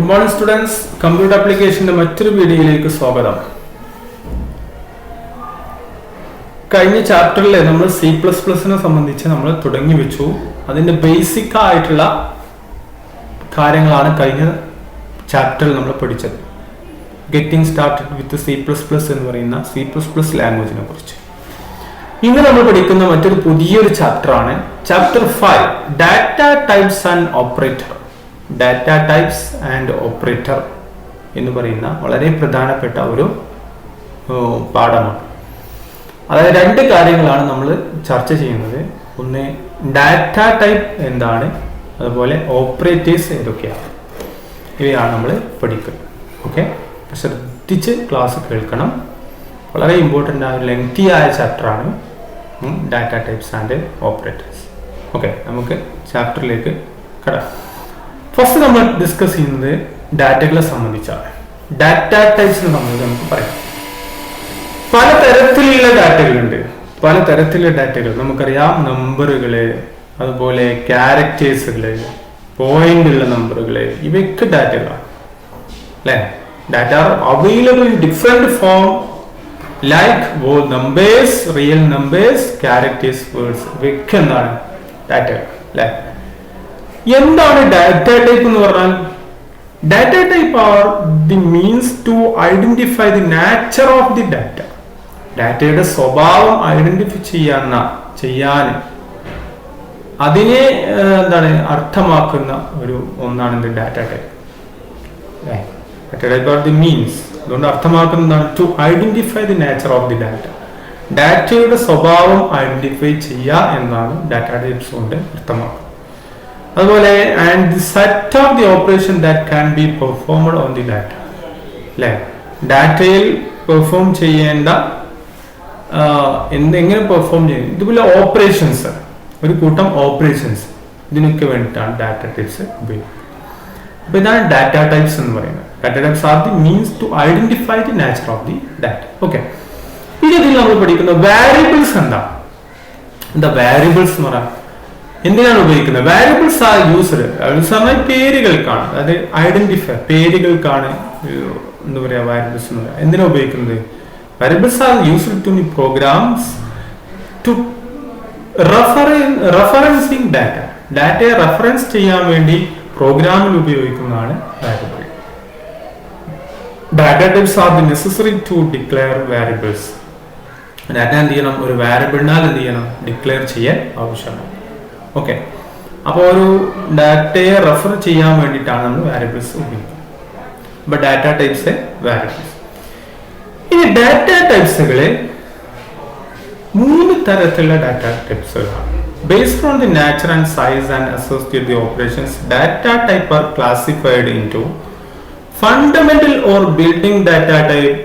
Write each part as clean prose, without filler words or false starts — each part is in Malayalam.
Good morning students, computer application മറ്റൊരു വീഡിയോയിലേക്ക് സ്വാഗതം. കഴിഞ്ഞ ചാപ്റ്ററിൽ നമ്മൾ C++നെ സംബന്ധിച്ച് നമ്മൾ തുടങ്ങി വെച്ചു. അതിന്റെ ബേസിക് ആയിട്ടുള്ള കാര്യങ്ങളാണ് കഴിഞ്ഞ ചാപ്റ്ററിൽ നമ്മൾ പഠിച്ചത്. ഗെറ്റിംഗ് സ്റ്റാർട്ടഡ് വിത്ത് C++ എന്ന് പറയുന്ന C++ ലാംഗ്വേജിനെ കുറിച്ച്. ഇന്ന് നമ്മൾ പഠിക്കുന്ന മറ്റൊരു പുതിയൊരു ചാപ്റ്റർ ആണ് chapter 5 data types and operator. Data types and operator എന്ന് പറയുന്ന വളരെ പ്രധാനപ്പെട്ട ഒരു പാഠമാണ്. അതായത് രണ്ട് കാര്യങ്ങളാണ് നമ്മൾ ചർച്ച ചെയ്യുന്നത്. ഒന്ന് ഡാറ്റ ടൈപ്പ് എന്താണ്, അതുപോലെ ഓപ്പറേറ്റേഴ്സ് ഏതൊക്കെയാണ്, ഇവയാണ് നമ്മൾ പഠിക്കുന്നത്. ഓക്കെ, ശ്രദ്ധിച്ച് ക്ലാസ് കേൾക്കണം. വളരെ ഇമ്പോർട്ടൻ്റ് ആയ ലെങ്തി ആയ ചാപ്റ്ററാണ് data types and operators. Okay, നമുക്ക് ചാപ്റ്ററിലേക്ക് കടക്കാം. ഫസ്റ്റ് നമ്മൾ ഡിസ്കസ് ചെയ്യുന്നത് ഡാറ്റകളെ സംബന്ധിച്ചാണ്. ഡാറ്റ ടൈപ്സിനെ സംബന്ധിച്ച് നമുക്ക് പറയാം. പലതരത്തിലുള്ള ഡാറ്റകളുണ്ട്. പലതരത്തിലുള്ള ഡാറ്റകൾ നമുക്കറിയാം. നമ്പറുകള്, അതുപോലെ ക്യാരക്ടേഴ്സുകള്, പോയിന്റ് ഉള്ള നമ്പറുകള്, ഇവയൊക്കെ ഡാറ്റകളാണ് അല്ലെ. Data are available in different form like numbers, real numbers, characters, words, ഇവയൊക്കെ എന്താണ് ഡാറ്റകൾ അല്ലെ. എന്താണ് ഡാറ്റ ടൈപ്പ് എന്ന് പറഞ്ഞാൽ? Data type are the means to identify the nature of the data. ഡാറ്റയുടെ സ്വഭാവം ഐഡന്റിഫൈ ചെയ്യാൻ അതിനെ എന്താണ് അർത്ഥമാക്കുന്ന ഒരു ഒന്നാണ് data type. Data type are the means, അതുകൊണ്ട് അർത്ഥമാക്കുന്നതാണ് to identify the nature of the data. ഡാറ്റയുടെ സ്വഭാവം ഐഡന്റിഫൈ ചെയ്യുക എന്നാണ് ഡാറ്റ ടൈപ്സ് കൊണ്ട് അർത്ഥമാക്കുന്നത്. അതുപോലെ and the set of the operation that can be performed on the data അല്ലെ. ഡാറ്റയിൽ പെർഫോം ചെയ്യേണ്ട എങ്ങനെ പെർഫോം ചെയ്യുന്നത്, ഇതുപോലെ ഓപ്പറേഷൻസ്, ഒരു കൂട്ടം ഓപ്പറേഷൻസ്, ഇതിനൊക്കെ വേണ്ടിയിട്ടാണ് ഡാറ്റ ടൈപ്സ് ഉപയോഗിക്കുന്നത്. അപ്പൊ ഇതാണ് ഡാറ്റ ടൈപ്സ് എന്ന് പറയുന്നത്. Data types are the means to identify the nature of the data. Okay, ഇതിൽ നമ്മൾ പഠിക്കുന്ന വാരിയബിൾസ് എന്താ വാരിയബിൾസ് എന്ന് പറയാം. എന്തിനാണ് ഉപയോഗിക്കുന്നത്? വാരിയബിൾസ് ആർ യൂസ്ഡ് പേരുകൾക്കാണ്, അതായത് ഐഡന്റിഫൈ പേരുകൾക്കാണ് എന്താ പറയാ വാരിയബിൾസ് എന്ന് പറയാം. എന്തിനാണ് ഉപയോഗിക്കുന്നത്? Variables are used to programs to referencing data. ഡാറ്റയെ റെഫറൻസ് ചെയ്യാൻ വേണ്ടി പ്രോഗ്രാമിൽ ഉപയോഗിക്കുന്നതാണ് variable. Data types are the necessary to declare variables. Data എന്ത് ചെയ്യണം? ഒരു വാരിയബിളിനാൽ എന്ത് ചെയ്യണം? ഡിക്ലെയർ ചെയ്യാൻ ആവശ്യമാണ്. ഓക്കെ, അപ്പോൾ ഒരു ഡാറ്റയെ റെഫർ ചെയ്യാൻ വേണ്ടിയിട്ടാണ് നമ്മൾ വാരിയബിൾസ് ഉപയോഗിക്കുന്നത്. അപ്പൊ ഡാറ്റ ടൈപ്സ് വാരിയബിൾസ്. ഇനി ഡാറ്റ ടൈപ്സുകളെ 3 തരത്തിലുള്ള data ടൈപ്സുകളാണ്. Based on the nature and size and associated the operations, data type are classified into fundamental or building data type,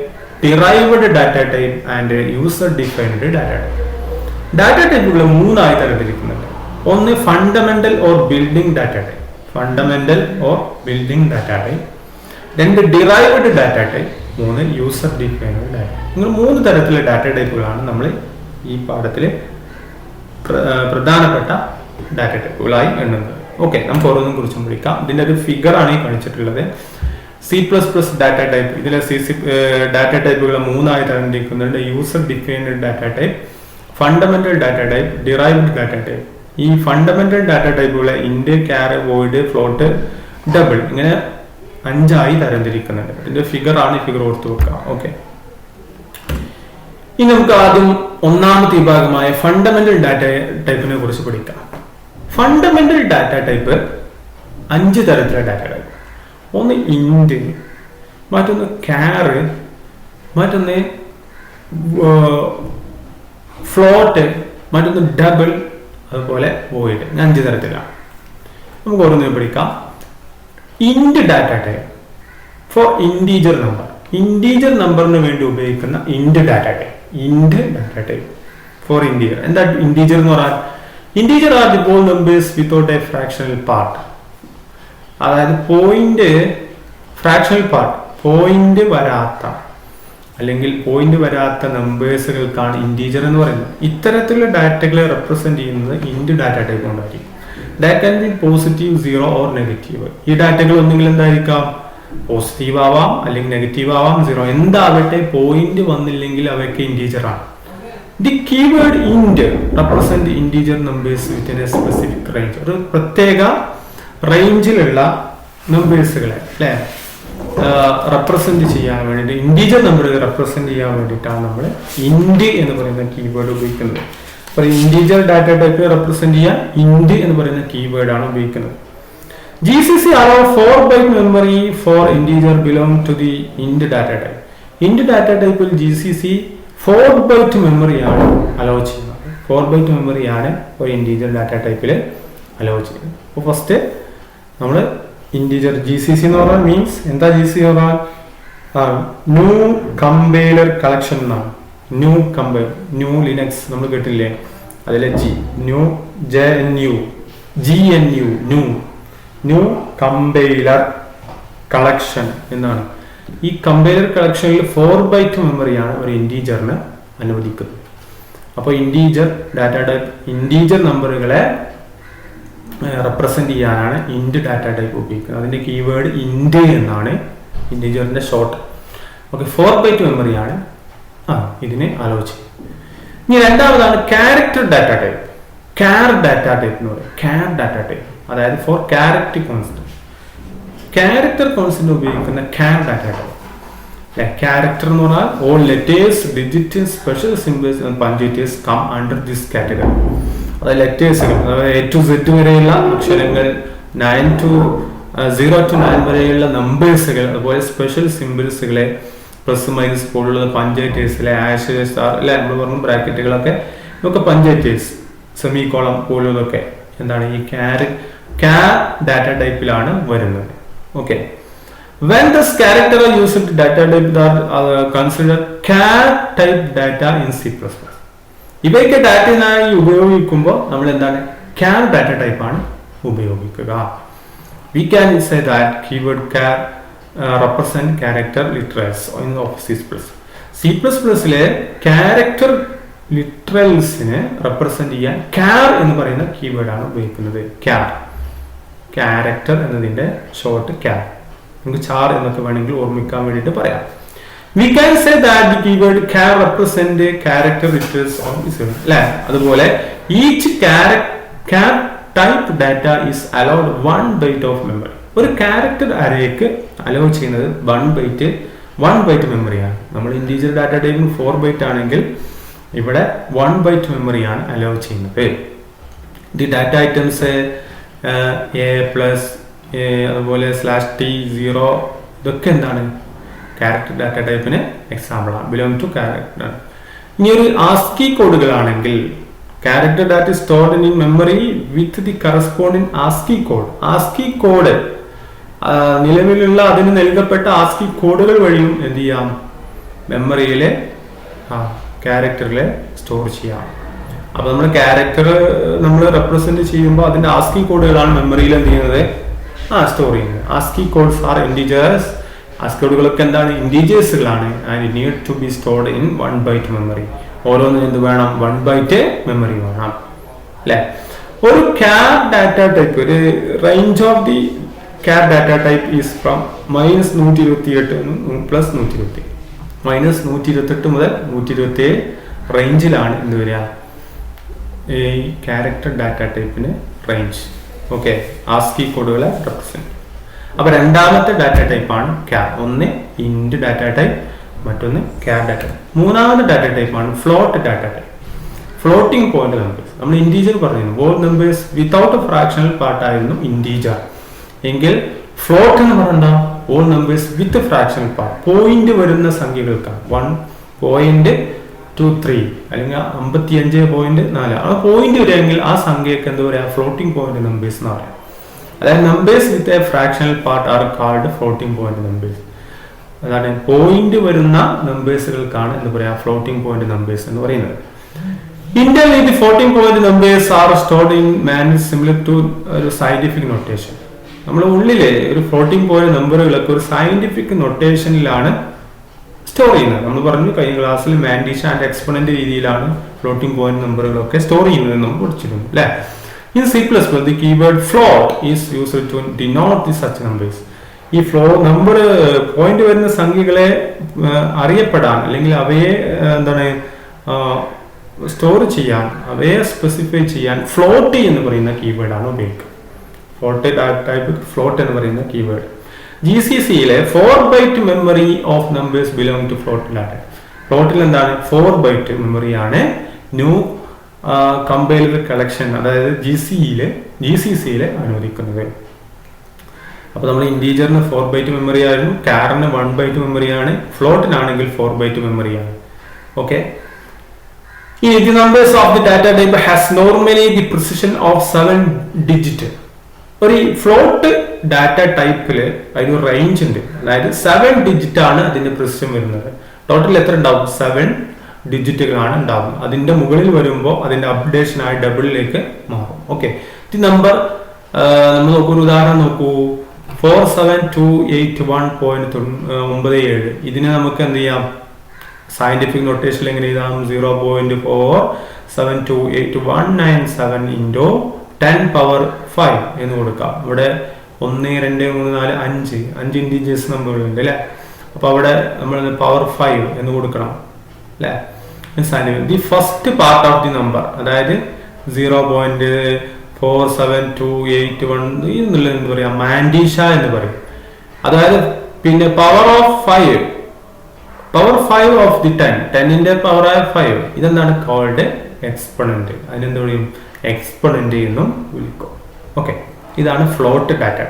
derived data type and user defined data type. Data ടൈപ്പുകൾ 3 ആയി തരംതിരിക്കുന്നുണ്ട്. ഒന്ന് fundamental or building data type, fundamental or building data type. 2 derived data type. 3 user defined data. ഇങ്ങനെ 3 തരത്തിലുള്ള ഡാറ്റ ടൈപ്പുകളാണ് നമ്മൾ ഈ പാഠത്തിൽ പ്രധാനപ്പെട്ട ഡാറ്റ ടൈപ്പുകളായി എണ്ണുന്നത്. ഓക്കെ, നമുക്ക് ഓരോന്നും കുറിച്ചും വിളിക്കാം. ഇതിന്റെ ഒരു ഫിഗർ ആണ് ഈ കാണിച്ചിട്ടുള്ളത്. C++ data type. ഇതിലെ ഡാറ്റ ടൈപ്പുകൾ 3 ആയി തരംതിരിക്കുന്നുണ്ട്. User defined data type, fundamental data type, derived data type. ഈ ഫണ്ടമെന്റൽ ഡാറ്റ ടൈപ്പുകളെ int, char, void, float, double, ഇങ്ങനെ 5 ആയി തരംതിരിക്കുന്നുണ്ട്. ഇതിന്റെ ഫിഗർ ആണ്, ഈ ഫിഗർ ഓർത്ത് വെക്കാം. ഓക്കെ, ഇനി നമുക്ക് ആദ്യം ഒന്നാമത്തെ വിഭാഗമായ ഫണ്ടമെന്റൽ ഡാറ്റ ടൈപ്പിനെ കുറിച്ച് പഠിക്കാം. ഫണ്ടമെന്റൽ ഡാറ്റ ടൈപ്പ് 5 തരത്തിലുള്ള ഡാറ്റ ടൈപ്പ്. ഒന്ന് ഇന്റ്, മറ്റൊന്ന് ക്യാർ, മറ്റൊന്ന് ഫ്ലോട്ട്, മറ്റൊന്ന് ഡബിൾ, അതുപോലെ വോയിഡ്. 5 തരത്തിലാണ്. നമുക്ക് ഓരോന്നും പഠിക്കാം. Int data type for integer number. Integer നമ്പറിന് വേണ്ടി ഉപയോഗിക്കുന്ന int data type. Int data type for integer. എന്താ ഇൻറ്റീജർ എന്ന് പറഞ്ഞാൽ? Integer are the whole numbers without a fractional part. അതായത് പോയിന്റ്, ഫ്രാക്ഷണൽ പാർട്ട്, പോയിന്റ് വരാത്ത അല്ലെങ്കിൽ പോയിന്റ് വരാത്ത നമ്പേഴ്സുകൾക്കാണ് ഇൻറ്റീജർ എന്ന് പറയുന്നത്. ഇത്തരത്തിലുള്ള ഡാറ്റകളെ റെപ്രസെന്റ് ചെയ്യുന്നത് ഇന്റ് ഡാറ്റ ടൈപ്പ് കൊണ്ടായിരിക്കും. That can be positive, 0 or negative. ഈ ഡാറ്റകൾ ഒന്നുകിൽ എന്തായിരിക്കാം? പോസിറ്റീവ് ആവാം അല്ലെങ്കിൽ നെഗറ്റീവ് ആവാം, 0 എന്താവട്ടെ, പോയിന്റ് വന്നില്ലെങ്കിൽ അവയ്ക്ക് ഇന്റീജർ ആണ്. The keyword int represent integer numbers within A specific range. ഒരു പ്രത്യേക റേഞ്ചിലുള്ള നമ്പേഴ്സുകളെ അല്ലെ റെപ്രസെന്റ് ചെയ്യാൻ വേണ്ടിയിട്ട്, ഇന്റീജർ നമ്പറുകൾ റെപ്രസെന്റ് ചെയ്യാൻ വേണ്ടിയിട്ടാണ് നമ്മൾ ഇന്റ് എന്ന് പറയുന്ന കീവേഡ് ഉപയോഗിക്കുന്നത്. അപ്പോൾ ഇന്റീജർ ഡാറ്റ ടൈപ്പ് റെപ്രസെന്റ് ചെയ്യാൻ ഇന്റ് എന്ന് പറയുന്ന കീവേഡ് ആണ് ഉപയോഗിക്കുന്നത്. GCC allow 4 byte memory for integer belong to the int data type. int data type ൽ GCC 4 byte memory ആണ് അലോ ചെയ്യുന്നത്. 4 byte memory ആണ് ഒരു ഇന്റീജർ ഡാറ്റ ടൈപ്പിൽ അലോ ചെയ്യുന്നത്. അപ്പോൾ ഫസ്റ്റ് നമ്മൾ ഇന്റീജർ GCC എന്ന് പറഞ്ഞാൽ മീൻസ് എന്താ GCC എന്ന് പറഞ്ഞാൽ ന്യൂ കമ്പൈലർ കളക്ഷൻ എന്നാണ്. ന്യൂ കമ്പൈലർ, ന്യൂ ലിനക്സ് നമ്മൾ കേട്ടില്ലേ, അതിലെ new GNU new compiler collection എന്നാണ്. ഈ കമ്പൈലർ കളക്ഷനിൽ 4 byte മെമ്മറിയാണ് ഒരു ഇന്റീജറിന് അനുവദിക്കുന്നത്. അപ്പോൾ ഇന്റീജർ ഡാറ്റ ടൈപ്പ്, ഇന്റീജർ നമ്പറുകളെ റെപ്രസെന്റ് ചെയ്യാനാണ് ഇന്റ് ഡാറ്റ ടൈപ്പ് ഉപയോഗിക്കുന്നത്. അതിന്റെ കീവേഡ് ഇന്റ് എന്നാണ്, ഇന്റീജറിന്റെ ഷോർട്ട്. ഓക്കെ, 4 byte മെമ്മറിയാണ് ഇതിനെ ആലോചിച്ചത്. ഇനി രണ്ടാമതാണ് character data type. Char data type എന്ന് പറയും. ക്യാർ ഡാറ്റ ടൈപ്പ് അതായത് for character constant. Character constant ഉപയോഗിക്കുന്ന ക്യാർ ഡാറ്റ ടൈപ്പ്. ക്യാരക്ടർ എന്ന് പറഞ്ഞാൽ all letters, digit, special symbols and punctuators come under this category. അതായത് ലെറ്റേഴ്സുകൾ, അതായത് A to Z വരെയുള്ള അക്ഷരങ്ങൾ, 0 to 9 വരെയുള്ള നമ്പേഴ്സുകൾ, അതുപോലെ സ്പെഷ്യൽ സിംബൽസുകളെ, പ്ലസ് മൈനസ് പോലുള്ള പഞ്ച്വേറ്റേഴ്സിലെ ആഷ് സ്റ്റാർ അല്ലെ നമ്മൾ പറഞ്ഞു ബ്രാക്കറ്റുകളൊക്കെ, ഇതൊക്കെ പഞ്ച്വേറ്റേഴ്സ്, സെമി കോളം പോലുള്ളതൊക്കെ എന്താണ് ഈ ക്യാർ ഡാറ്റ ടൈപ്പിലാണ് വരുന്നത്. Okay, when this character are used data type that are considered char type data in C++. ഇവയൊക്കെ ഡാറ്റയായി ഉപയോഗിക്കുമ്പോൾ നമ്മൾ എന്താണ് char ഡാറ്റ ടൈപ്പ് ആണ് ഉപയോഗിക്കുക. We can say that keyword char represent character literals in C++. ലെ character ലിറ്ററൽസിനെ റെപ്രസെന്റ് ചെയ്യാൻ char എന്ന് പറയുന്ന കീവേഡ് ആണ് ഉപയോഗിക്കുന്നത്. char, ക്യാരക്ടർ എന്നതിന്റെ ഷോർട്ട് char. നമുക്ക് char എന്നൊക്കെ വേണമെങ്കിൽ ഓർമ്മിക്കാൻ വേണ്ടിയിട്ട് പറയാം. We can say that the keyword char represent character literals of this. അല്ലേ, അതുപോലെ each char type data is allowed 1 byte of memory. ഒരു ക്യാരക്ടർ അറേക്ക് അലോ ചെയ്യുന്നത് 1 byte മെമ്മറിയാണ്. നമ്മൾ ഇന്റീജർ ഡാറ്റ ടൈപ്പിൽ 4 byte ആണെങ്കിൽ ഇവിടെ 1 byte മെമ്മറിയാണ് അലോ ചെയ്യുന്നത്. ദി ഡാറ്റ ഐറ്റംസ് A+, അതുപോലെ /T0 ഇതൊക്കെ എന്താണ് ക്യാരക്ടർ ഡാറ്റ ടൈപ്പിന് എക്സാമ്പിൾ ആണ്, ബിലോങ് ടു ക്യാരക്ടർ. ഇനി ഒരു ആസ്കി കോഡുകളാണെങ്കിൽ character data stored in memory with the corresponding ASCII code. ASCII code നിലവിലുള്ള അതിന് നൽകപ്പെട്ട ആസ്കി കോഡുകൾ വഴിയും എന്ത് ചെയ്യാം, മെമ്മറിയിലെ ക്യാരക്ടറിലെ സ്റ്റോർ ചെയ്യാം. അപ്പൊ നമ്മൾ ക്യാരക്ടർ നമ്മൾ റെപ്രസെന്റ് ചെയ്യുമ്പോൾ അതിന്റെ ആസ്കി കോഡുകളാണ് മെമ്മറിയിൽ എന്ത് ചെയ്യുന്നത്, സ്റ്റോർ ചെയ്യുന്നത്. ASCII codes are integers. ASCII കോഡുകളൊക്കെ എന്താണ് ഇന്റീജേഴ്സുകളാണ്. And need to be stored in 1 byte memory. ഓരോന്നിനും എന്ത് വേണം, 1 byte മെമ്മറി വേണം അല്ലെ. ഒരു ക്യാർ ഡാറ്റ ടൈപ്പ്, ഒരു range of the char data type is from -128 plus 120. -128 മുതൽ 127 റേഞ്ചിലാണ് എന്ത് വരിക ഈ ക്യാരക്ടർ ഡാറ്റ ടൈപ്പിന് റേഞ്ച്. ഓക്കെ, ആസ്കി കോഡുകളെ റെപ്രസെന്റ്. അപ്പൊ രണ്ടാമത്തെ ഡാറ്റ ടൈപ്പാണ് ക്യാർ. ഒന്ന് ഇന്റ് ഡാറ്റ ടൈപ്പ്, മറ്റൊന്ന് ക്യാർ ഡാറ്റ. മൂന്നാമത്തെ ഡാറ്റ ടൈപ്പാണ് float data type. Floating point numbers. നമ്മൾ ഇന്റീജർ പറഞ്ഞിരുന്നു, all numbers without a fractional part ആയിരുന്നു ഇന്റീജർ. എങ്കിൽ ഫ്ലോട്ട് എന്ന് പറഞ്ഞാൽ ഓൾ നമ്പേഴ്സ് വിത്ത് ഫ്രാക്ഷണൽ പാർട്ട്, പോയിന്റ് വരുന്ന സംഖ്യകൾക്കാണ്. 1.23 അല്ലെങ്കിൽ 55.4 ആ പോയിന്റ് വരെയെങ്കിൽ ആ സംഖ്യക്ക് എന്താ പറയാ, ഫ്ലോട്ടിംഗ് പോയിന്റ് നമ്പേഴ്സ് എന്ന് പറയാം. അതായത് numbers with a fractional part are called floating point numbers. അതാണ് പോയിന്റ് വരുന്ന നമ്പേഴ്സുകൾക്കാണ് എന്താ പറയാ ഫ്ലോട്ടിംഗ് പോയിന്റ് നമ്പേഴ്സ് എന്ന് പറയുന്നത്. Internally, the floating point numbers are stored in manner similar to a scientific notation. നമ്മുടെ ഉള്ളിലെ ഒരു ഫ്ലോട്ടിംഗ് പോയിന്റ് നമ്പറുകളൊക്കെ ഒരു സയന്റിഫിക് നൊട്ടേഷനിലാണ് സ്റ്റോർ ചെയ്യുന്നത്. നമ്മൾ പറഞ്ഞു കഴിഞ്ഞ ക്ലാസ്സിൽ മാൻഡിഷ ആൻഡ് എക്സ്പോണന്റ് രീതിയിലാണ് ഫ്ലോട്ടിംഗ് പോയിന്റ് നമ്പറുകളൊക്കെ സ്റ്റോർ ചെയ്യുന്നത് നമ്മൾ പഠിച്ചിരുന്നു അല്ലെ. In C++, the keyword float is used to denote the such numbers. ഈ നമ്പർ പോയിന്റ് വരുന്ന സംഖ്യകളെ അറിയപ്പെടാൻ അല്ലെങ്കിൽ അവയെ എന്താണ് സ്റ്റോർ ചെയ്യാൻ, അവയെ സ്പെസിഫൈ ചെയ്യാൻ ഫ്ലോട്ട് എന്ന് പറയുന്ന കീവേഡാണ് ഉപയോഗിക്കുക. ഫ്ലോട്ട് എന്ന് പറയുന്ന കീവേഡ്. GCCയിലെ 4 byte memory of numbers belong to float data. ഫ്ലോട്ടിൽ എന്താണ് 4 ബൈറ്റ് മെമ്മറിയാണ് ന്യൂ കമ്പൈലർ കളക്ഷൻ, അതായത് GCCയിലെ അനുവദിക്കുന്നത്. അപ്പൊ നമ്മൾ ഇന്റീജറിന് 4 ബൈറ്റ് മെമ്മറി ആയിരുന്നു, കാറിന് 1 ബൈറ്റ് മെമ്മറിയാണ്, ഫ്ലോട്ടിനാണെങ്കിൽ 4 ബൈറ്റ് മെമ്മറിയാണ്. Okay. The numbers of the data type has normally the precision of 7 digit. ഒരു ഫ്ലോട്ട് ഡാറ്റ ടൈപ്പില് അതിന് റേഞ്ച് ഉണ്ട്, അതായത് 7 ഡിജിറ്റ് ആണ് അതിന്റെ പ്രിസിഷൻ വരുന്നത്. ടോട്ടൽ എത്ര ഉണ്ടാവും? 7 ഡിജിറ്റുകളാണ് ഉണ്ടാവുന്നത്. അതിന്റെ മുകളിൽ വരുമ്പോൾ അതിന്റെ അപ്ഡേഷൻ ആയി ഡബിളിലേക്ക് മാറും. ഓക്കെ. ഈ നമ്പർ നമ്മൾ നോക്കൂ, ഒരു ഉദാഹരണം നോക്കൂ. 47281.97. ഇതിനെ നമുക്ക് എന്ത് ചെയ്യാം? സയന്റിഫിക് നൊട്ടേഷനിൽ എങ്ങനെ എഴുതാം? 0.47289197 ഇൻറ്റു 10⁵ എന്ന് കൊടുക്കാം. ഇവിടെ 1 2 3 4 5 ഇൻറ്റീജേഴ്സ് നമ്പറുകളുണ്ട് അല്ലെ. അപ്പൊ അവിടെ നമ്മൾ പവർ 5 എന്ന് കൊടുക്കണം അല്ലെ. The first part of the number, അതായത് 0.47281 എന്നുള്ള എന്ത് പറയാം? മാൻഡീഷ എന്ന് പറയും. അതായത് പിന്നെ പവർ 5 ഓഫ് ദി 10ന്റെ പവർ 5 ഇതെന്താണ്? Called exponent. അതിനെന്ത് പറയും? എക്സ്പൊണന്റ് എന്നും വിളിക്കും. ഓക്കെ. ഇതാണ് ഫ്ലോട്ട് ഡാറ്റ.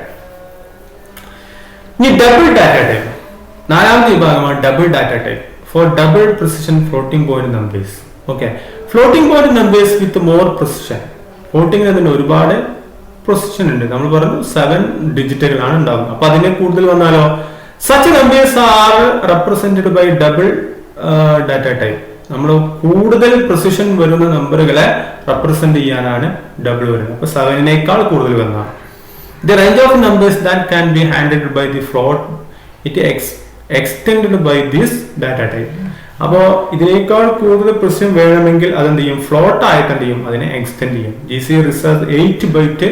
ഇനി ഡബിൾ ഡാറ്റ ടൈപ്പ്, നാലാമത്തെ വിഭാഗമാണ് double data type. For double precision floating point numbers. Okay. Floating point numbers with more precision. Floating അതിന് ഒരുപാട് പ്രിസിഷൻ ഉണ്ട്. നമ്മൾ പറഞ്ഞു 7 ഡിജിറ്റുകളാണ് ഉണ്ടാവുന്നത്. അപ്പൊ അതിനെ കൂടുതൽ വന്നാലോ? Such numbers are represented by double data type. നമ്മൾ കൂടുതൽ പ്രിസിഷൻ വരുന്ന നമ്പറുകളെ റെപ്രസെന്റ് ചെയ്യാനാണ് ഡബിൾ വരുന്നത്. അപ്പൊ 7നേക്കാൾ കൂടുതൽ വന്നാൽ the range of numbers that can be handled by the float it extended by this data type. അപ്പോൾ ഇതിനേക്കാൾ കൂടുതൽ പ്രിസിഷൻ വേണമെങ്കിൽ അതെന്ത് ചെയ്യും? ഫ്ലോട്ട് ആയിട്ട് എന്ത് ചെയ്യും? അതിനെ എക്സ്റ്റെൻഡ് ചെയ്യും. GC reserves 8 byte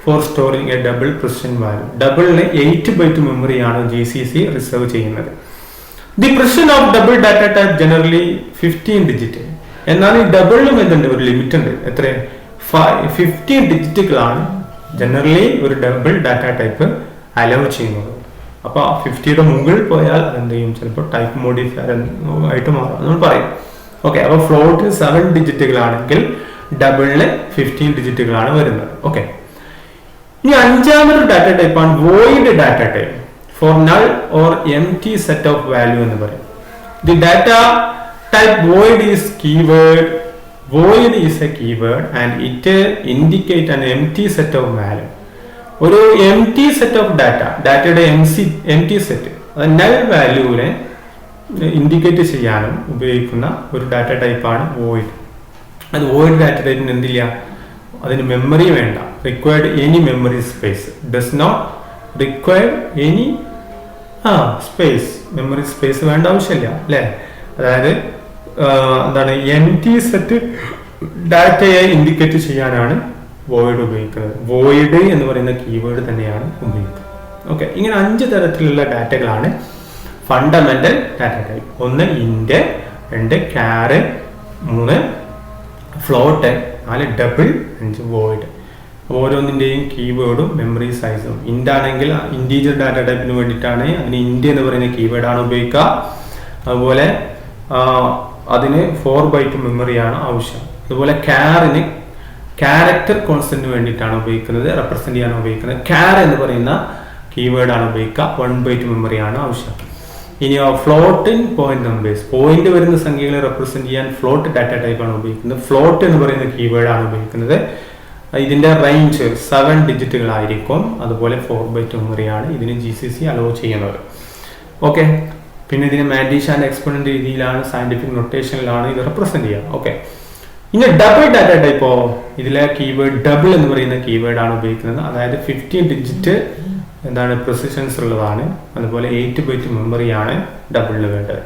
for storing a double precision value. ഡബിളിന് 8 ബൈറ്റ് മെമ്മറിയാണ് GCC റിസർവ് ചെയ്യുന്നത്. The precision of double data type generally 15 digit. എന്നാൽ ഈ ഡബിളിലും എന്തുണ്ട്? ഒരു ലിമിറ്റ് ഉണ്ട്. എത്ര? 15 ഡിജിറ്റുകളാണ് ജനറലി ഒരു ഡബിൾ ഡാറ്റ ടൈപ്പ് അലോ ചെയ്യുന്നത്. അപ്പൊ 50യുടെ മുകളിൽ പോയാൽ എന്ത് ചെയ്യും? ചിലപ്പോൾ ടൈപ്പ് മോഡിഫയർ ആയിട്ട് മാറും നമ്മൾ പറയും. ഓക്കെ. അപ്പൊ ഫ്ലോട്ടിൽ 7 ഡിജിറ്റുകളാണെങ്കിൽ ഡബിളിന് 15 ഡിജിറ്റുകളാണ് വരുന്നത്. ഓക്കെ. ഇനി അഞ്ചാമതൊരു ഡാറ്റ ടൈപ്പാണ് void data type. For null or empty set of value എന്ന് പറയും. The data type void is keyword. Void is a keyword and it indicate an empty set of value. ഒരു എംപ്റ്റി സെറ്റ് ഓഫ് ഡാറ്റയുടെ എംപ്റ്റി സെറ്റ്, അത് നൾ വാല്യൂവിനെ ഇൻഡിക്കേറ്റ് ചെയ്യാനും ഉപയോഗിക്കുന്ന ഒരു ഡാറ്റ ടൈപ്പാണ് വോയിഡ്. അത് വോയിഡ് ഡാറ്റ ടൈപ്പിന് എന്തില്ല? അതിന് മെമ്മറി വേണ്ട. Required any memory space. Does not required any space. Memory space വേണ്ട ആവശ്യമില്ല അല്ലെ. അതായത് എന്താണ്? എംപ്റ്റി സെറ്റ് ഡാറ്റയെ ഇൻഡിക്കേറ്റ് ചെയ്യാനാണ് വോയിഡ് ഉപയോഗിക്കുന്നത്. വോയിഡ് എന്ന് പറയുന്ന കീവേഡ് തന്നെയാണ് ഉപയോഗിക്കുന്നത്. ഓക്കെ. ഇങ്ങനെ 5 തരത്തിലുള്ള ഡാറ്റകളാണ് fundamental data type. 1 int, 2 char, 3 float, 4 double, 5 void. ഓരോന്നിന്റെയും കീവേഡും മെമ്മറി സൈസും. ഇന്റ് ആണെങ്കിൽ ഇന്റീജർ ഡാറ്റ ടൈപ്പിന് വേണ്ടിയിട്ടാണ് അതിന് ഇന്റ് എന്ന് പറയുന്ന കീവേഡാണ് ഉപയോഗിക്കുക. അതുപോലെ അതിന് 4 ബൈറ്റ് മെമ്മറിയാണ് ആവശ്യം. അതുപോലെ ക്യാറിന് ക്യാരക്ടർ കോൺസ്റ്റന്റിന് വേണ്ടിയിട്ടാണ് ഉപയോഗിക്കുന്നത്, റെപ്രസെന്റ് ചെയ്യാൻ ഉപയോഗിക്കുന്നത്. ക്യാർ എന്ന് പറയുന്ന കീവേഡാണ് ഉപയോഗിക്കുക. 1 ബൈറ്റ് മെമ്മറിയാണ് ആവശ്യം. ഇനി ഫ്ലോട്ടിംഗ് പോയിന്റ് നമ്പേഴ്സ്, പോയിന്റ് വരുന്ന സംഖ്യകളെ റെപ്രസെന്റ് ചെയ്യാൻ ഫ്ലോട്ട് ഡാറ്റ ടൈപ്പാണ് ഉപയോഗിക്കുന്നത്. ഫ്ലോട്ട് എന്ന് പറയുന്ന കീവേഡാണ് ഉപയോഗിക്കുന്നത്. ഇതിന്റെ റേഞ്ച് 7 ഡിജിറ്റുകളായിരിക്കും. അതുപോലെ 4 ബൈറ്റ് മെമ്മറിയാണ് ഇതിന് GCC അലോ ചെയ്യുന്നത്. ഓക്കെ. പിന്നെ ഇതിന് മാൻഡീഷ ആൻഡ് എക്സ്പൊണന്റ് രീതിയിലാണ്, സയന്റിഫിക് നൊട്ടേഷനിലാണ് ഇത് റെപ്രസെന്റ് ചെയ്യുക. ഓക്കെ. ഇനി ഡബിൾ ഡാറ്റ ടൈപ്പോ, ഇതിലെ കീവേഡ് ഡബിൾ എന്ന് പറയുന്ന കീവേഡാണ് ഉപയോഗിക്കുന്നത്. അതായത് 15 ഡിജിറ്റ് എന്താണ് പ്രിസിഷൻസ് ഉള്ളതാണ്. അതുപോലെ 8 ബൈറ്റ് മെമ്മറിയാണ് ഡബിളിന് വേണ്ടത്.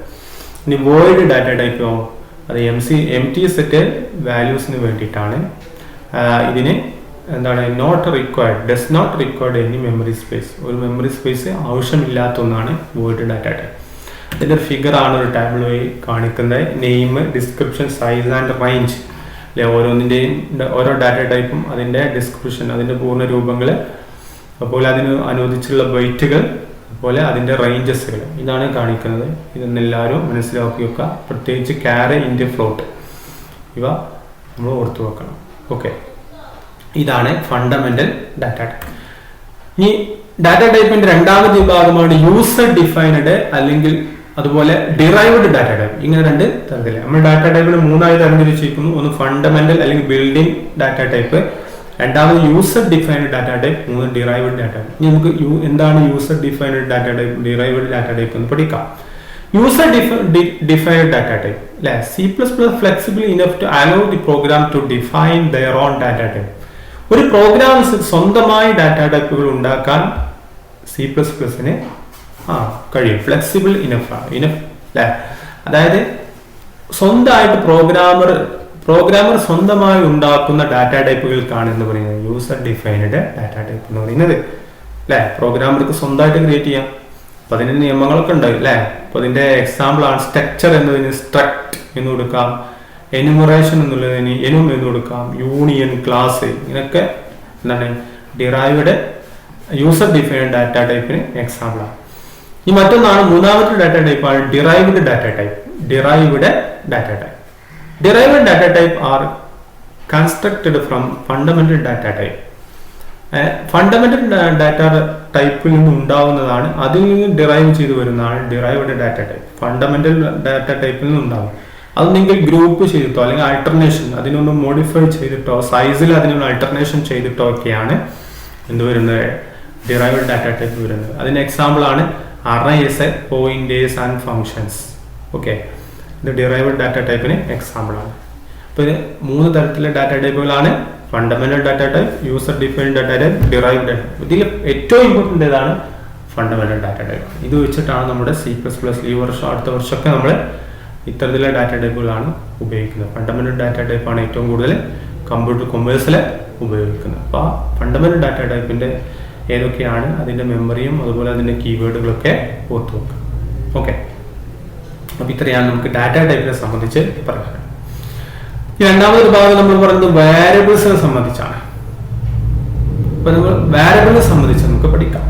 ഇനി വോയിഡ് ഡാറ്റ ടൈപ്പോ, അത് എംപ്റ്റി സെറ്റ് വാല്യൂസിന് വേണ്ടിയിട്ടാണ്. ഇതിന് എന്താണ് not required, does not required any memory space. ഒരു മെമ്മറി സ്പേസ് ആവശ്യമില്ലാത്ത ഒന്നാണ് വോയിഡ് ഡാറ്റ ടൈപ്പ്. അതിൻ്റെ ഒരു ഫിഗർ ആണ് ഒരു ടാബിളോയി കാണിക്കുന്നത്. Name, description, size and range അല്ലെ, ഓരോന്നിൻ്റെയും ഓരോ ഡാറ്റ ടൈപ്പും അതിൻ്റെ ഡിസ്ക്രിപ്ഷൻ, അതിൻ്റെ പൂർണ്ണ രൂപങ്ങൾ, അതുപോലെ അതിന് അനുവദിച്ചുള്ള ബൈറ്റുകൾ, അതുപോലെ അതിൻ്റെ റേഞ്ചസുകൾ, ഇതാണ് കാണിക്കുന്നത്. ഇതെന്നെല്ലാവരും മനസ്സിലാക്കി വെക്കുക. പ്രത്യേകിച്ച് ക്യാരി, ഇൻറ്റ്, ഫ്ലോട്ട്, ഇവ നമ്മൾ ഓർത്തു വെക്കണം. ഓക്കെ, ഇതാണ് ഫണ്ടമെന്റൽ ഡാറ്റ ടൈപ്പ്. ഈ ഡാറ്റ ടൈപ്പിന്റെ രണ്ടാമത്തെ വിഭാഗമാണ് യൂസർ ഡിഫൈൻഡ് അല്ലെങ്കിൽ അതുപോലെ ഡിറൈവ്ഡ് ഡാറ്റ ടൈപ്പ്. ഇങ്ങനെ രണ്ട് തരത്തില് നമ്മൾ ഡാറ്റ ടൈപ്പിന് മൂന്നായി തരംതിരിച്ചിരിക്കുന്നു. ഒന്ന് ഫണ്ടമെന്റൽ അല്ലെങ്കിൽ ബിൽഡിംഗ് ഡാറ്റ ടൈപ്പ്, രണ്ടാമത് യൂസർ ഡിഫൈൻഡ് ഡാറ്റ ടൈപ്പ്, മൂന്ന് ഡിറൈവ്ഡ് ഡാറ്റ ടൈപ്പ്. ഇനി നമുക്ക് എന്താണ് user defined data type, derived data type എന്ന് പഠിക്കാം. യൂസർ ഡിഫൈൻഡ് ഡാറ്റ ടൈപ്പ് അല്ലെ, C++ flexible enough to allow the program to define their own data type. ഒരു പ്രോഗ്രാംസ് സ്വന്തമായി ഡാറ്റ ടൈപ്പുകൾ ഉണ്ടാക്കാൻ C++ന് കഴിയും. ഫ്ലെക്സിബിൾ ഇനഫ് അല്ലെ, അതായത് സ്വന്തമായിട്ട് പ്രോഗ്രാമർ സ്വന്തമായി ഉണ്ടാക്കുന്ന ഡാറ്റ ടൈപ്പുകൾക്കാണ് എന്ന് പറയുന്നത് യൂസർ ഡിഫൈൻഡ് ഡാറ്റ ടൈപ്പ് എന്ന് പറയുന്നത് അല്ലെ. പ്രോഗ്രാമർക്ക് സ്വന്തമായിട്ട് ക്രിയേറ്റ് ചെയ്യാം. അപ്പൊ അതിന് നിയമങ്ങളൊക്കെ ഉണ്ടാവും അല്ലെ. അപ്പൊ അതിന്റെ എക്സാമ്പിൾ ആണ് സ്ട്രക്ചർ എന്നതിന് സ്ട്രക്ട് എന്ന് കൊടുക്കാം, എനുമറേഷൻ എന്നുള്ളതിന് എനും എന്ന് കൊടുക്കാം, യൂണിയൻ, ക്ലാസ്, ഇങ്ങനെയൊക്കെ എന്താണ് ഡിറൈവ്ഡ് യൂസർ ഡിഫൈൻഡ് ഡാറ്റ ടൈപ്പിന് എക്സാമ്പിൾ ആണ്. ഈ മറ്റൊന്നാണ് മൂന്നാമത്തെ ഡാറ്റ ടൈപ്പാണ് derived data type. Derived data type Derived data type are constructed from fundamental data type. Fundamental data ടൈപ്പിൽ നിന്ന് ഉണ്ടാവുന്നതാണ്, അതിൽ നിന്ന് ഡിറൈവ് ചെയ്ത് വരുന്നതാണ് derived data type. Fundamental data ടൈപ്പിൽ നിന്ന് ഉണ്ടാവും. അത് നിങ്ങൾ ഗ്രൂപ്പ് ചെയ്തിട്ടോ അല്ലെങ്കിൽ ആൾട്ടർനേഷൻ അതിനൊന്ന് മോഡിഫൈ ചെയ്തിട്ടോ സൈസിൽ അതിനൊന്ന് ആൾട്ടർനേഷൻ ചെയ്തിട്ടോ ഒക്കെയാണ് എന്ത് വരുന്നത്, ഡിറൈവ്ഡ് ഡാറ്റ ടൈപ്പ് വരുന്നത്. അതിന് എക്സാമ്പിൾ ആണ് arrays, pointers and functions. Okay, ഇത് ഡിറൈവ്ഡ് ഡാറ്റ ടൈപ്പിന് എക്സാമ്പിൾ ആണ്. അപ്പോൾ ഇത് മൂന്ന് തരത്തിലുള്ള ഡാറ്റ ടൈപ്പുകളാണ്: fundamental data type, user defined data type, derived data. ഇതിൽ ഏറ്റവും ഇമ്പോർട്ടൻ്റ് ഏതാണ്? Fundamental data type. ഇത് വെച്ചിട്ടാണ് നമ്മുടെ C++ ഈ വർഷം അടുത്ത വർഷമൊക്കെ നമ്മൾ ഇത്തരത്തിലുള്ള ഡാറ്റ ടൈപ്പുകളാണ് ഉപയോഗിക്കുന്നത്. ഫണ്ടമെന്റൽ ഡാറ്റ ടൈപ്പാണ് ഏറ്റവും കൂടുതൽ കമ്പ്യൂട്ടർ കൊമേഴ്സിൽ ഉപയോഗിക്കുന്നത്. അപ്പോൾ ആ ഫണ്ടമെന്റൽ ഡാറ്റ ടൈപ്പിന്റെ ഏതൊക്കെയാണ് അതിന്റെ മെമ്മറിയും അതുപോലെ അതിന്റെ കീവേഡുകളൊക്കെ ഓർത്തു വെക്കുക. ഓക്കെ, അപ്പോൾ ഇത്രയാണ് നമുക്ക് ഡാറ്റ ടൈപ്പിനെ സംബന്ധിച്ച് പറയാൻ. ഈ രണ്ടാമതൊരു ഭാഗം നമ്മൾ പറയുന്നത് വാരിയബിൾസിനെ സംബന്ധിച്ചാണ്. അപ്പൊ നമ്മൾ വാരിയബിളിനെ സംബന്ധിച്ച് നമുക്ക് പഠിക്കാം.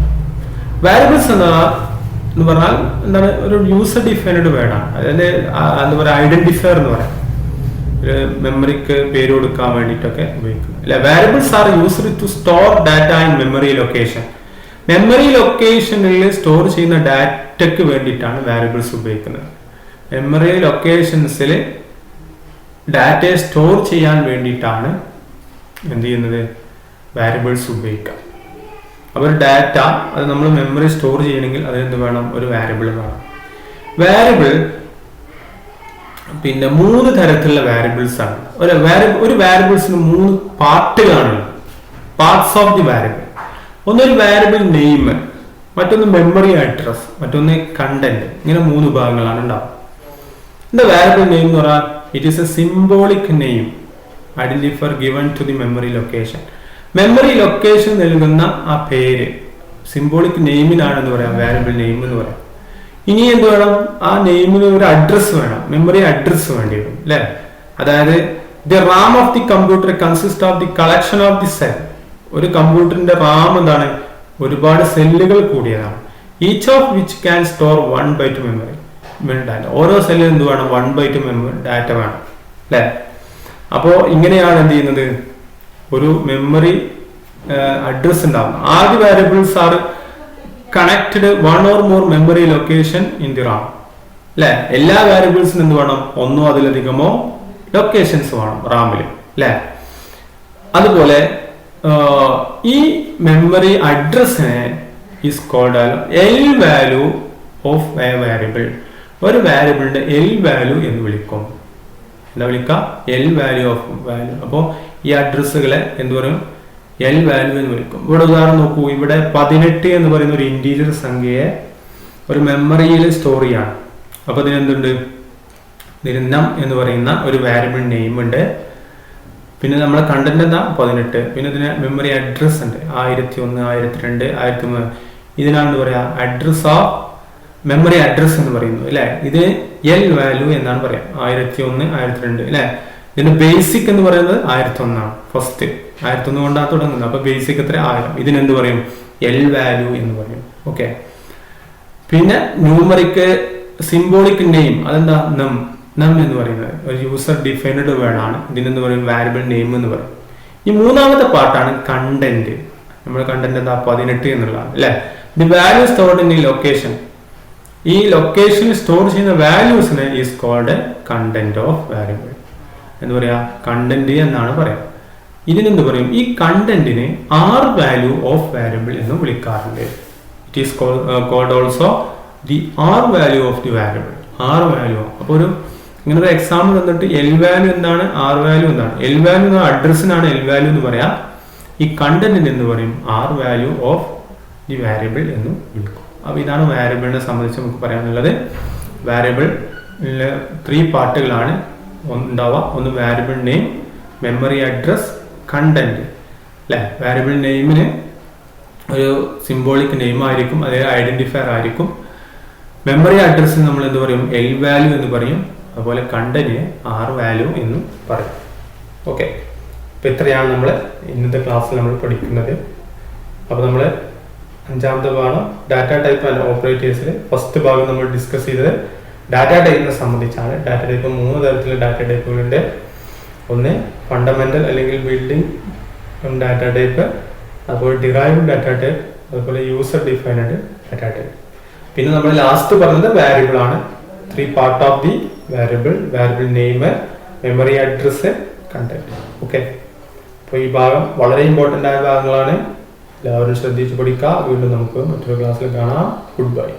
വാരിയബിൾസ് എന്ന് പറഞ്ഞാൽ എന്താണ്, ഒരു യൂസർ ഡിഫൈൻഡ് വേർഡാണ്. അതായത് എന്താ പറയുക, ഐഡന്റിഫയർ എന്ന് പറയാം. ഒരു മെമ്മറിക്ക് പേര് കൊടുക്കാൻ വേണ്ടിയിട്ടൊക്കെ ഉപയോഗിക്കുന്നത് അല്ലെ. Variables are used to store data in memory location. Memory ലൊക്കേഷനിൽ സ്റ്റോർ ചെയ്യുന്ന ഡാറ്റയ്ക്ക് വേണ്ടിയിട്ടാണ് വാരിയബിൾസ് ഉപയോഗിക്കുന്നത്. മെമ്മറി ലൊക്കേഷൻസിൽ ഡാറ്റയെ സ്റ്റോർ ചെയ്യാൻ വേണ്ടിയിട്ടാണ് എന്ത് ചെയ്യുന്നത്, വാരിയബിൾസ് ഉപയോഗിക്കാം. അപ്പോൾ ഒരു ഡാറ്റ അത് നമ്മൾ മെമ്മറി സ്റ്റോർ ചെയ്യണമെങ്കിൽ അതിനെന്ത് വേണം, ഒരു വാരിയബിൾ വേണം. വാരിയബിൾ പിന്നെ മൂന്ന് തരത്തിലുള്ള വാരിയബിൾസ് ആണ്. ഒരു വാരിയബിൾസിന് മൂന്ന് പാർട്ടുകളാണ്, പാർട്സ് ഓഫ് ദി വാരിയബിൾ. ഒന്നൊരു വാരിയബിൾ നെയിം, മറ്റൊന്ന് മെമ്മറി അഡ്രസ്, മറ്റൊന്ന് കണ്ടന്റ്. ഇങ്ങനെ മൂന്ന് ഭാഗങ്ങളാണ് ഉണ്ടാവുക. എന്താ വാരിയബിൾ നെയിം എന്ന് പറഞ്ഞാൽ, it is a symbolic name identifier given to the memory location. Memory location നൽകുന്ന ആ പേര് സിംബോളിക് നെയിമിനാണെന്ന് പറയാം, വാരിയബിൾ നെയിം എന്ന് പറയാം. ഇനി എന്ത് വേണം, ആ നെയിമിന് ഒരു അഡ്രസ് വേണം, മെമ്മറി അഡ്രസ് വേണ്ടി വരും അല്ലെ. അതായത് the Ram of the computer consist of the collection of the cell. ഒരു കമ്പ്യൂട്ടറിന്റെ റാം എന്താണ്, ഒരുപാട് സെല്ലുകൾ കൂടിയതാണ്. Each of which can store 1 byte memory data. ഓരോ സെല്ലിൽ എന്ത് വേണം, 1 byte മെമ്മറി ഡാറ്റ വേണം അല്ലെ. അപ്പോ ഇങ്ങനെയാണ് എന്ത് ചെയ്യുന്നത്, ഒരു മെമ്മറി അഡ്രസ് ഉണ്ടാവും. ആദ്യ variables are connected 1 or more memory location in the Ram അല്ലെ. എല്ലാ വാരിയബിൾസിനും എന്ത് വേണം, ഒന്നോ അതിലധികമോ ലൊക്കേഷൻസ് വേണം റാമിൽ അല്ലെ. അതുപോലെ ഈ മെമ്മറി അഡ്രസ്സിനെ is called L value of a variable. ഒരു വാരിയബിളിന്റെ എൽ വാല്യൂ എന്ന് വിളിക്കും. എന്താ വിളിക്കുക, എൽ വാല്യൂ ഓഫ് വാല്യൂ. അപ്പോൾ ഈ അഡ്രസ്സുകളെ എന്ത് പറയും, എൽ വാല്യൂ എന്ന് വിളിക്കും. ഇവിടെ ഉദാഹരണം നോക്കൂ, ഇവിടെ 18 എന്ന് പറയുന്ന ഒരു ഇന്റീജർ സംഖ്യയെ ഒരു മെമ്മറിയിൽ സ്റ്റോർ ചെയ്യാണ്. അപ്പൊ ഇതിനെന്തുണ്ട്, ഇതിന് നം എന്ന് പറയുന്ന ഒരു വാരിയബിൾ നെയിം ഉണ്ട്. പിന്നെ നമ്മളെ കണ്ടന്റ് എന്താ 18. പിന്നെ ഇതിന് മെമ്മറി അഡ്രസ് ഉണ്ട് 1001, 1002, 1003. ഇതിനാണ് എന്താ പറയാ അഡ്രസ് ഓഫ് മെമ്മറി അഡ്രസ് എന്ന് പറയുന്നത് അല്ലെ. ഇത് എൽ വാല്യൂ എന്നാണ് പറയാം. 1001, 1002 അല്ലെ. ഇതിന്റെ ബേസിക് എന്ന് പറയുന്നത് 1001 ആണ്. ഫസ്റ്റ് 1001 കൊണ്ടാണ് തുടങ്ങുന്നത്. അപ്പൊ ബേസിക് എത്ര 1000. ഇതിനെന്ത് പറയും എൽ വാല്യൂ എന്ന് പറയും. ഓക്കെ. പിന്നെ ന്യൂമറിക് സിംബോളിക് നെയിം അതെന്താ നം എന്ന് പറയുന്നത് ഒരു യൂസർ ഡിഫൈൻഡ് വേർഡ് ആണ്. ഇതിനെന്ത് പറയും വാരിയബിൾ നെയിം എന്ന് പറയും. ഈ മൂന്നാമത്തെ പാർട്ടാണ് കണ്ടന്റ്. നമ്മുടെ കണ്ടന്റ് എന്താ 18 എന്നുള്ളതാണ് അല്ലെ. ദി വാല്യൂ സ്റ്റോർഡ് ഇൻ ഈ ലൊക്കേഷൻ. ഈ ലൊക്കേഷനിൽ സ്റ്റോർ ചെയ്യുന്ന വാല്യൂസിനെ is called content of variable എന്ന് പറയാ കണ്ടന്റ് എന്നാണ് പറയാം. ഇതിനെന്ത് പറയും ഈ കണ്ടന്റിനെ ആർ വാല്യൂ ഓഫ് വാരിയബിൾ എന്ന് വിളിക്കാറുണ്ട്. It is called also the R value of the variable. R value അപ്പോൾ ഒരു ഇങ്ങനെ ഒരു എക്സാമ്പിൾ വന്നിട്ട് എൽ വാല്യൂ എന്താണ് ആർ വാല്യൂ എന്താണ്. എൽ വാല്യൂ എന്ന അഡ്രസ്സിനാണ് എൽ വാല്യൂ എന്ന് പറയാം. ഈ കണ്ടന്റിന് എന്ന് പറയും r value of the variable എന്ന് വിളിക്കും. അപ്പൊ ഇതാണ് വാരിയബിളിനെ സംബന്ധിച്ച് നമുക്ക് പറയാനുള്ളത്. വാരിയബിൾ 3 പാർട്ടുകളാണ് ഉണ്ടാവുക. ഒന്ന് variable name, memory address, content അല്ലെ. വാരിയബിൾ നെയിമിന് ഒരു സിംബോളിക് നെയിം ആയിരിക്കും, അതേ ഐഡന്റിഫയർ ആയിരിക്കും. മെമ്മറി അഡ്രസ്സിന് നമ്മൾ എന്ത് പറയും എൽ വാല്യൂ എന്ന് പറയും. അതുപോലെ കണ്ടന്റിന് ആർ വാല്യൂ എന്ന് പറയും. ഓക്കെ. അപ്പൊ ഇത്രയാണ് നമ്മൾ ഇന്നത്തെ ക്ലാസ്സിൽ നമ്മൾ പഠിക്കുന്നത്. അപ്പൊ നമ്മൾ 5ാമത്തെ ഭാഗം ഡാറ്റ ടൈപ്പ് ആൻഡ് ഓപ്പറേറ്റേഴ്സിൽ ഫസ്റ്റ് ഭാഗം നമ്മൾ ഡിസ്കസ് ചെയ്തത് ഡാറ്റ ടൈപ്പിനെ സംബന്ധിച്ചാണ്. ഡാറ്റ ടൈപ്പ് 3 തരത്തിലുള്ള ഡാറ്റ ടൈപ്പുകളുണ്ട്. ഒന്ന് ഫണ്ടമെന്റൽ അല്ലെങ്കിൽ ബിൽഡിംഗ് ഡാറ്റ ടൈപ്പ്, അതുപോലെ ഡിറൈവ്ഡ് ഡാറ്റ ടൈപ്പ്, അതുപോലെ യൂസർ ഡിഫൈൻഡ് ഡാറ്റ ടൈപ്പ്. പിന്നെ നമ്മൾ ലാസ്റ്റ് പറഞ്ഞത് വാരിയബിൾ ആണ്. 3 part of the variable name, memory address, content. Okay. അപ്പോൾ ഈ ഭാഗം വളരെ ഇമ്പോർട്ടൻ്റ് ആയ ഭാഗങ്ങളാണ്. എല്ലാവരും ശ്രദ്ധിച്ച് പഠിക്കുക. വീണ്ടും നമുക്ക് മറ്റൊരു ക്ലാസ്സിൽ കാണാം. Good bye.